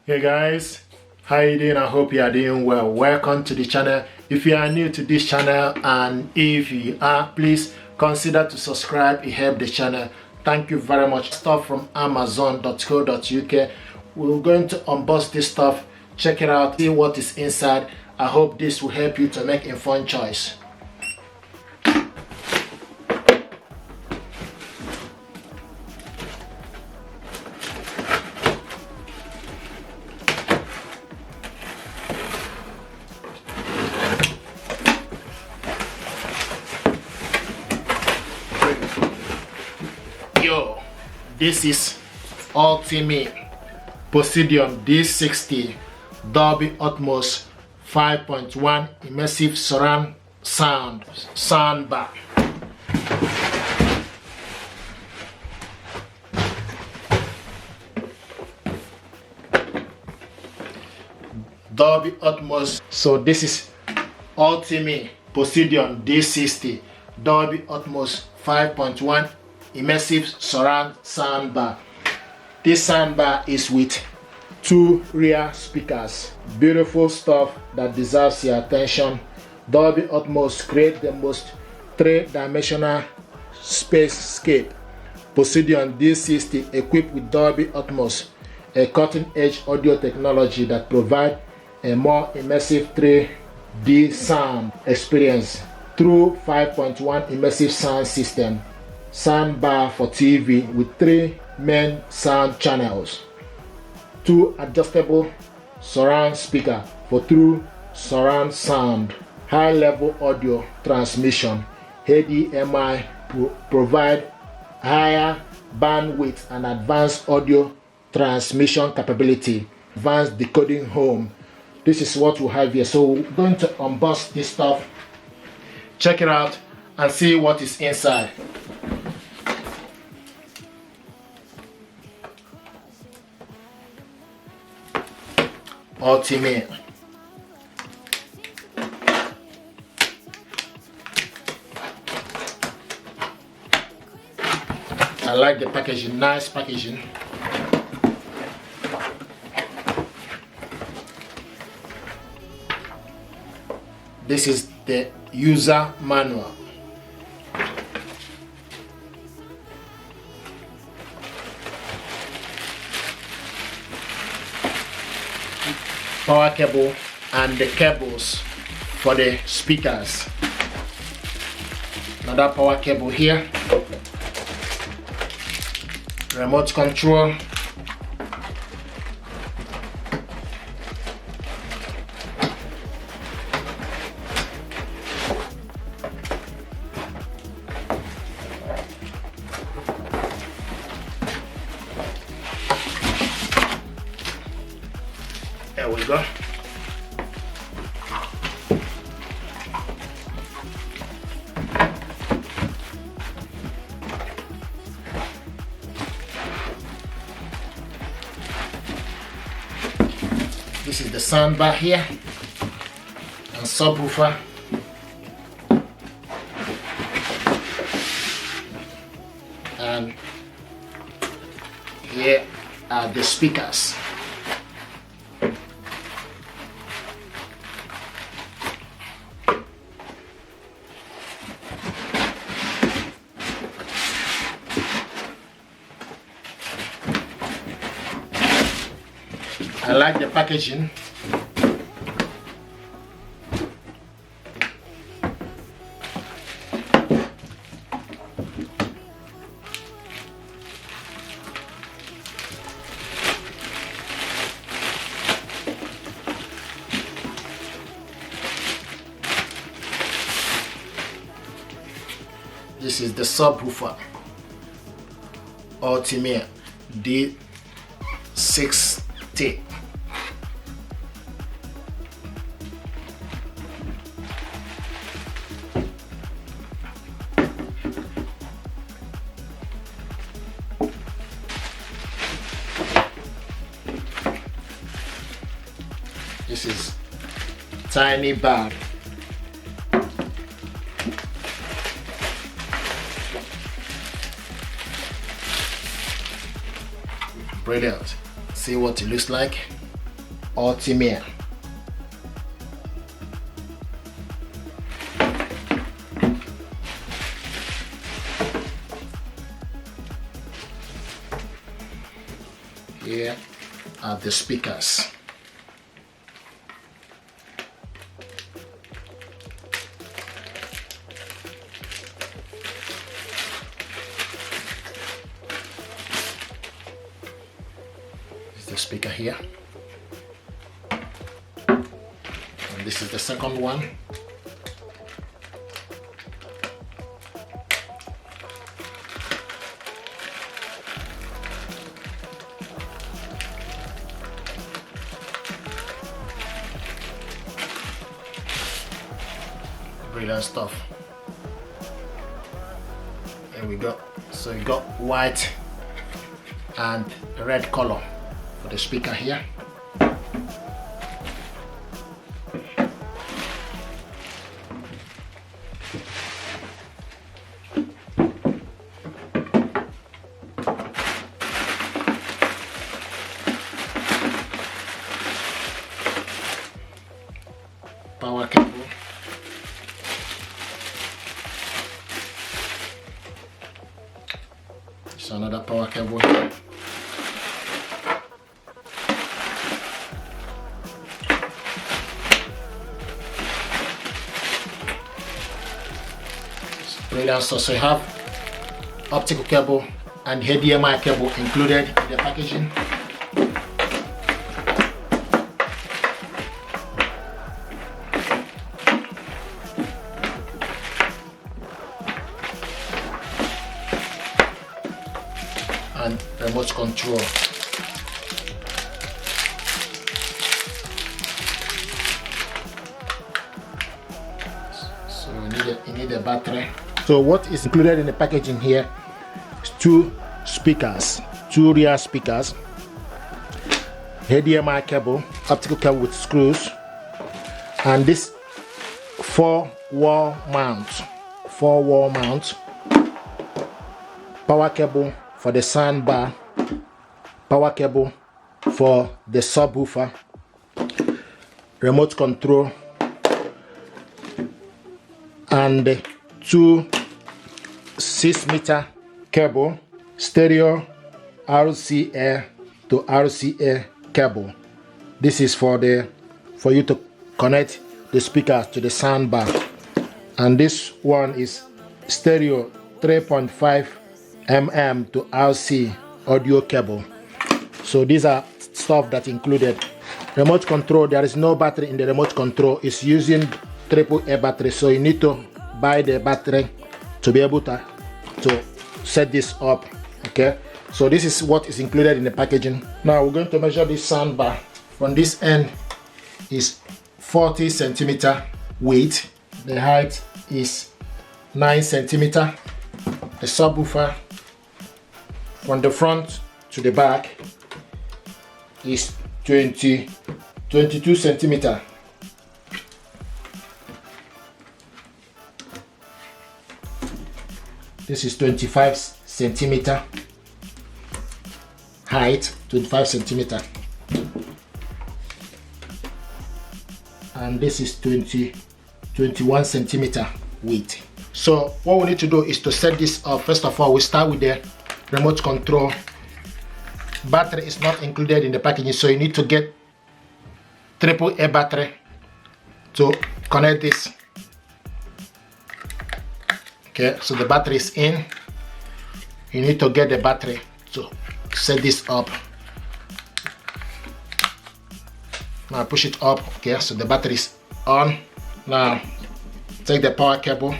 Hey guys, how you doing? I hope you are doing well. Welcome to the channel. If you are new to this channel, and if you are, please consider to subscribe. It helps the channel. Thank you very much. Stuff from amazon.co.uk. We're going to unbox this stuff, check it out, see what is inside. I hope this will help you to make an informed choice. Yo, this is ULTIMEA Poseidon D60 Dolby Atmos 5.1 immersive surround soundbar. Dolby Atmos. So this is ULTIMEA Poseidon D60 Dolby Atmos 5.1 immersive surround soundbar. This soundbar is with two rear speakers. Beautiful stuff that deserves your attention. Dolby Atmos create the most three-dimensional spacescape. Poseidon D60 equipped with Dolby Atmos, a cutting-edge audio technology that provides a more immersive 3D sound experience through 5.1 immersive sound system. Soundbar for TV with three main sound channels, two adjustable surround speaker for true surround sound, high level audio transmission, HDMI provide higher bandwidth and advanced audio transmission capability, advanced decoding home. This is what we have here. So we're going to unbox this stuff, check it out and see what is inside. ULTIMEA. I like the packaging, nice packaging. This is the user manual. Power cable and the cables for the speakers. Another power cable here. Remote control. There we go. This is the soundbar here and subwoofer. And here are the speakers. I like the packaging. This is the subwoofer. ULTIMEA D60. This is tiny bag. Brilliant. See what it looks like. ULTIMEA. Here are the speakers. This is the speaker here. And this is the second one. Brilliant stuff. There we go. So you got white and red color for the speaker here. Power cable. So another power cable here. Brilliant. So you have optical cable and HDMI cable included in the packaging. And remote control. So you need a battery. So what is included in the packaging here is two speakers, two rear speakers, HDMI cable, optical cable with screws, and this four-wall mount, power cable for the soundbar, power cable for the subwoofer, remote control, and two 6-meter cable, stereo RCA to RCA cable. This is for you to connect the speakers to the soundbar, and this one is stereo 3.5 mm to RC audio cable. So these are stuff that included. Remote control, there is no battery in the remote control. It's using AAA battery, so you need to buy the battery to be able to set this up. Okay, so this is what is included in the packaging. Now we're going to measure this soundbar. From this end is 40 centimeter weight. The height is 9 centimeter. The subwoofer from the front to the back is 22 centimeter. This is 25 centimeter height, 25 centimeter, and this is 21 centimeter weight. So what we need to do is to set this up. First of all, we start with the remote control. Battery is not included in the packaging, so you need to get AAA battery to connect this. Okay, so the battery is in. You need to get the battery to set this up. Now push it up. Okay, so the battery is on. Now take the power cable.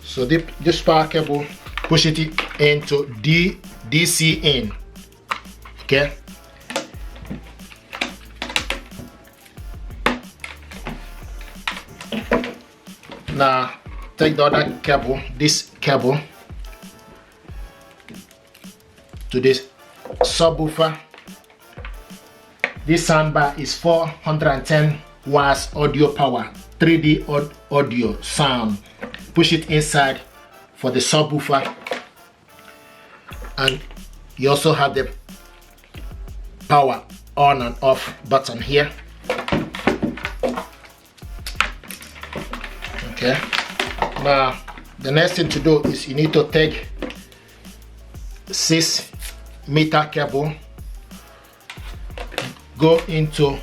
So this power cable, push it into DC in. Okay. Now take the other cable, this cable, to this subwoofer. This soundbar is 410 watts audio power, 3D audio sound. Push it inside for the subwoofer and you also have the power on and off button here. Okay, now the next thing to do is you need to take 6-meter cable, go into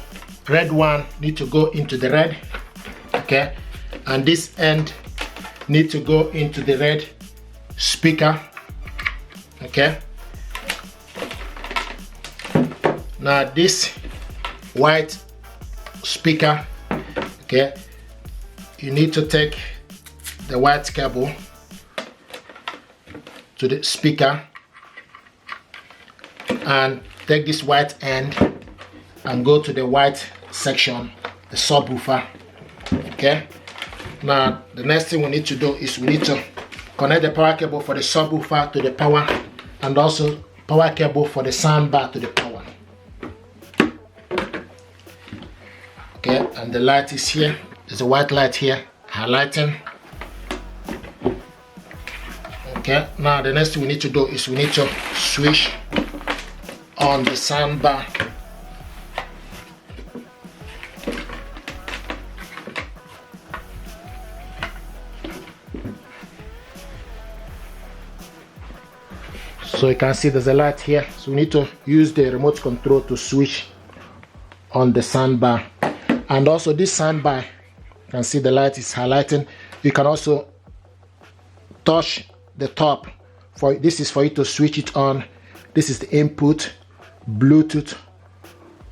red one, need to go into the red, okay, and this end need to go into the red speaker, okay. Now this white speaker, okay, you need to take the white cable to the speaker and take this white end and go to the white section, the subwoofer, okay. Now the next thing we need to do is we need to connect the power cable for the subwoofer to the power, and also power cable for the soundbar to the power. Okay, and the light is here. There's a white light here highlighting. Okay, now the next thing we need to do is we need to switch on the soundbar. So you can see there's a light here, so we need to use the remote control to switch on the soundbar. And also this soundbar, you can see the light is highlighting. You can also touch the top. For this is for you to switch it on. This is the input. Bluetooth.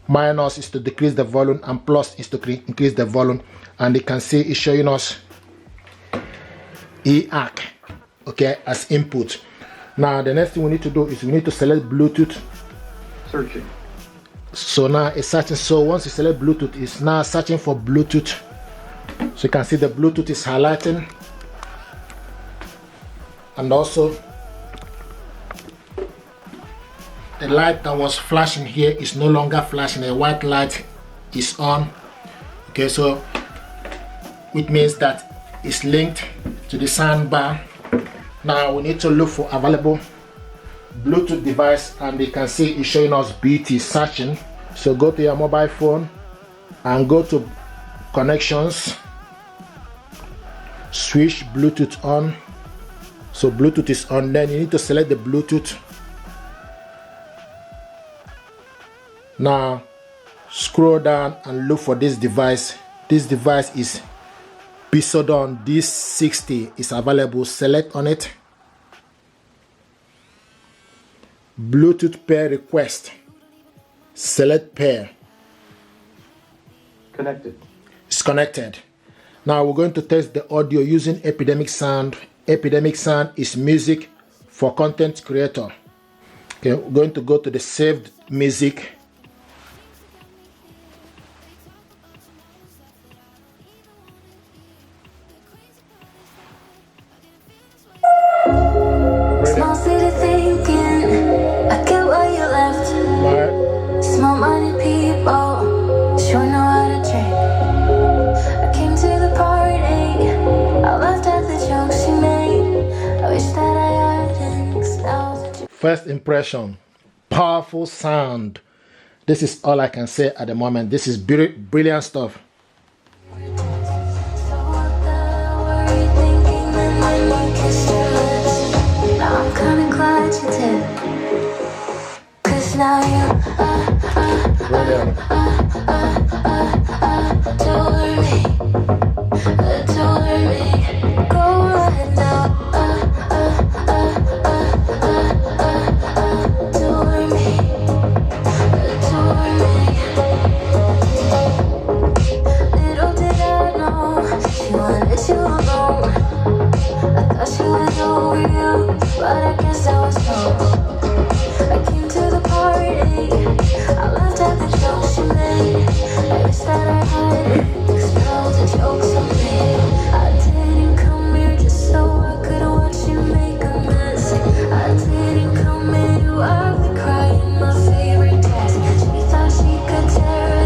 Minus is to decrease the volume, and plus is to increase the volume. And you can see it's showing us EAC, okay, as input. Now the next thing we need to do is we need to select Bluetooth. Searching. So now it's searching. So once you select Bluetooth, it's now searching for Bluetooth. So you can see the Bluetooth is highlighting, and also the light that was flashing here is no longer flashing. A white light is on. Okay, so which means that it's linked to the soundbar. Now we need to look for available Bluetooth device, and you can see it's showing us BT searching. So go to your mobile phone and go to connections, switch Bluetooth on. So Bluetooth is on, then you need to select the Bluetooth. Now scroll down and look for this device. This device is Poseidon D60 is available. Select on it. Bluetooth pair request. Select pair. Connected. It's connected. Now we're going to test the audio using Epidemic Sound. Epidemic Sound is music for content creator. Okay, we're going to go to the saved music. Small city thinking, I get why you left. Small-minded people, sure know how to drink. I came to the party, I laughed at the jokes she made. I wish that I hadn't. First impression, powerful sound. This is all I can say at the moment. This is brilliant stuff. I'm kinda glad you did, 'cause now you adore me. Go ahead now, adore me, adore me. Little did I know she wanted you alone. I thought she was over you, but I guess I was wrong. I came to the party, I laughed at the jokes she made. I wish that I had expelled the jokes on me. I didn't come here just so I could watch you make a mess. I didn't come here to ugly cry in my favorite dress. She thought she could tear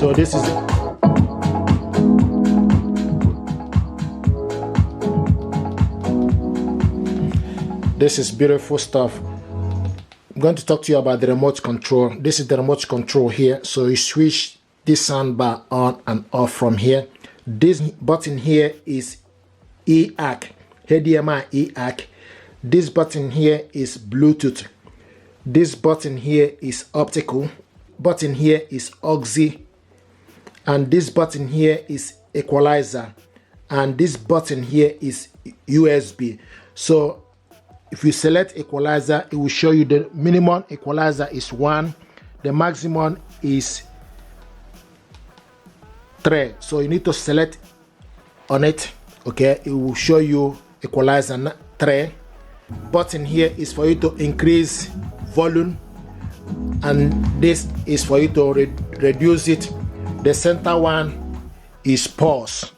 So this is beautiful stuff. I'm going to talk to you about the remote control. This is the remote control here. So you switch this soundbar on and off from here. This button here is EAC, HDMI EAC. This button here is Bluetooth. This button here is optical. Button here is auxi. And this button here is equalizer. And this button here is USB. So if you select equalizer, it will show you the minimum equalizer is 1, the maximum is 3. So you need to select on it. Okay, it will show you equalizer 3. Button here is for you to increase volume, and this is for you to reduce it. The center one is pause.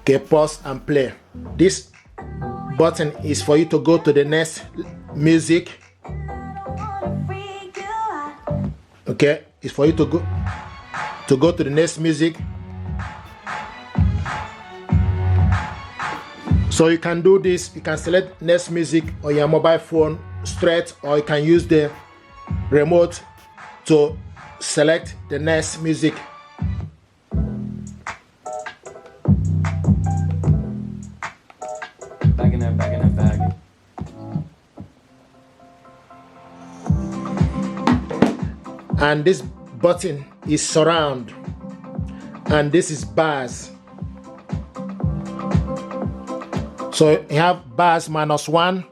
Okay, pause and play. This button is for you to go to the next music. Okay, it's for you to go to the next music. So you can do this. You can select next music on your mobile phone straight, or you can use the remote to select the next music. Back in that bag. And this button is surround, and this is bass. So you have bass -1.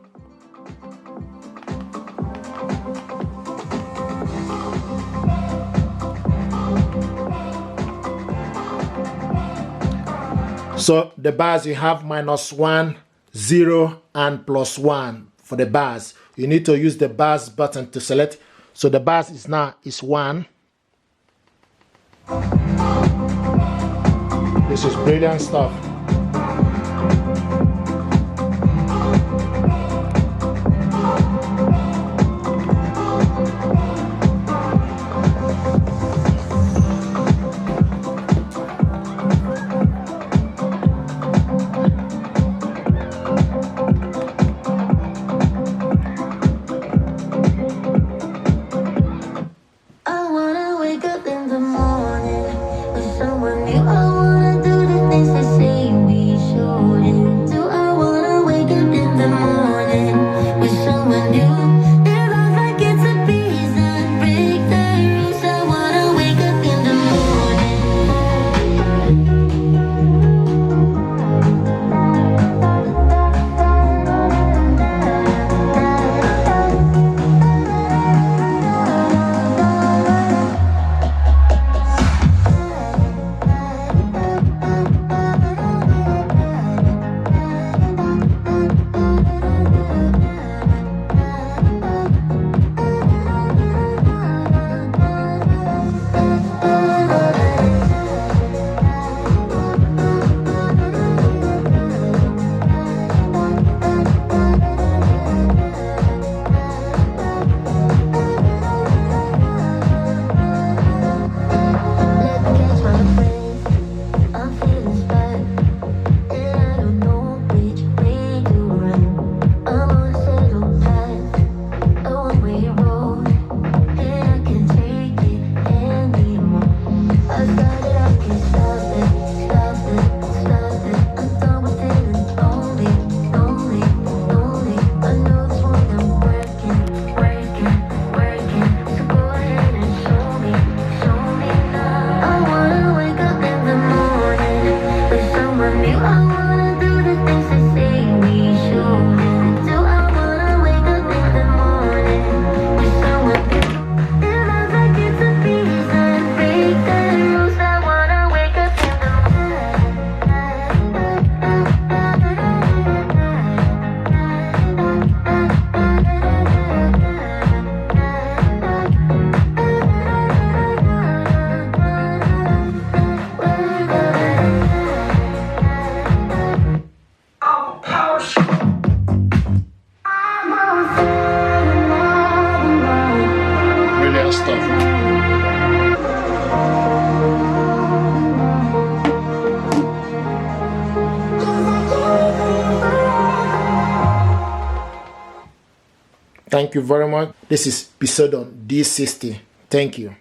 So the bars you have -1, 0, and +1 for the bars. You need to use the bars button to select. So the bars is now 1. This is brilliant stuff. Thank you very much. This is Poseidon D60. Thank you.